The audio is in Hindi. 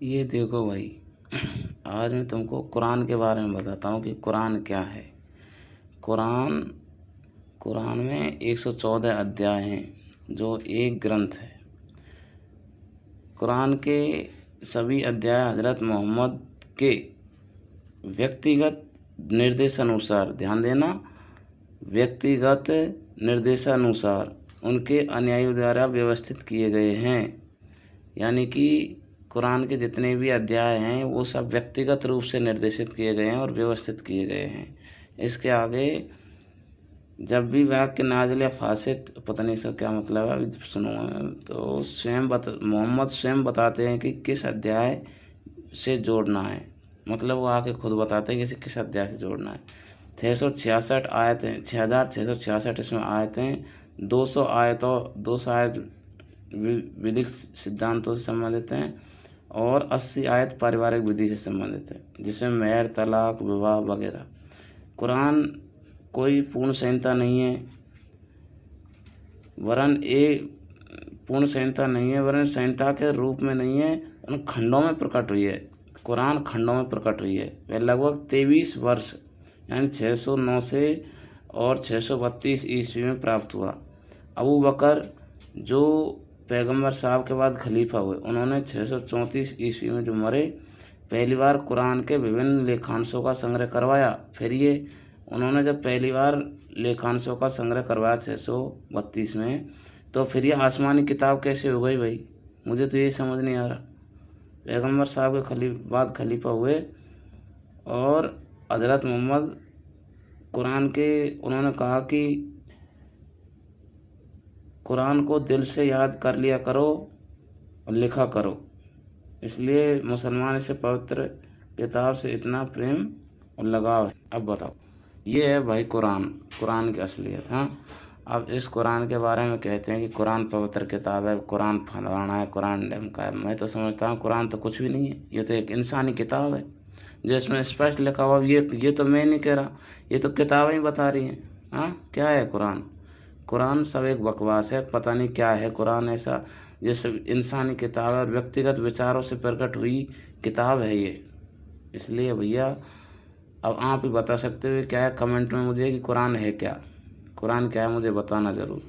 ये देखो भाई, आज मैं तुमको कुरान के बारे में बताता हूँ कि कुरान क्या है। कुरान कुरान में 114 अध्याय हैं जो एक ग्रंथ है। कुरान के सभी अध्याय हज़रत मोहम्मद के व्यक्तिगत निर्देशानुसार, ध्यान देना, व्यक्तिगत निर्देशानुसार उनके अनुयायियों द्वारा व्यवस्थित किए गए हैं। यानी कि कुरान के जितने भी अध्याय हैं वो सब व्यक्तिगत रूप से निर्देशित किए गए हैं और व्यवस्थित किए गए हैं। इसके आगे जब भी वाक्य नाज़िल या फासिद, पता नहीं इसका क्या मतलब है, अभी सुनूंगा, तो मोहम्मद स्वयं बताते हैं कि किस अध्याय से जोड़ना है। मतलब वो आके खुद बताते हैं कि इसे किस अध्याय से जोड़ना है। 666 आयतें, 6666 इसमें आयतें, 200 आयत विधिक सिद्धांतों से संबंधित हैं और 80 आयत पारिवारिक विधि से संबंधित है, जिसमें मेहर, तलाक, विवाह वगैरह। कुरान कोई पूर्ण संहिता नहीं है, वरन संहिता के रूप में नहीं है, उन खंडों में प्रकट हुई है। कुरान खंडों में प्रकट हुई है। वह लगभग 23 वर्ष यानी 609 से और 632 ईस्वी में प्राप्त हुआ। अबू बकर जो पैगंबर साहब के बाद खलीफा हुए, उन्होंने 634 ईस्वी में जो मरे, पहली बार कुरान के विभिन्न लेखांशों का संग्रह करवाया। फिर ये उन्होंने जब पहली बार लेखांशों का संग्रह करवाया 632 में, तो फिर ये आसमानी किताब कैसे हो गई भाई? मुझे तो ये समझ नहीं आ रहा। पैगंबर साहब के बाद खलीफा हुए और हज़रत मोहम्मद कुरान के, उन्होंने कहा कि कुरान को दिल से याद कर लिया करो और लिखा करो। इसलिए मुसलमान इसे पवित्र किताब से इतना प्रेम और लगाव है। अब बताओ, ये है भाई कुरान की असलियत। हाँ, अब इस कुरान के बारे में कहते हैं कि कुरान पवित्र किताब है, कुरान फलाना है, कुरान ढमका है। मैं तो समझता हूँ कुरान तो कुछ भी नहीं है, ये तो एक इंसानी किताब है जिसमें स्पष्ट लिखा हुआ। ये तो मैं नहीं कह रहा, ये तो किताबें ही बता रही हैं। हाँ, क्या है कुरान? कुरान सब एक बकवास है, पता नहीं क्या है कुरान ऐसा, जैसे इंसानी किताब है और व्यक्तिगत विचारों से प्रकट हुई किताब है ये। इसलिए भैया, अब आप ही बता सकते हो क्या है कमेंट में मुझे कि कुरान है क्या? कुरान क्या है मुझे बताना ज़रूर।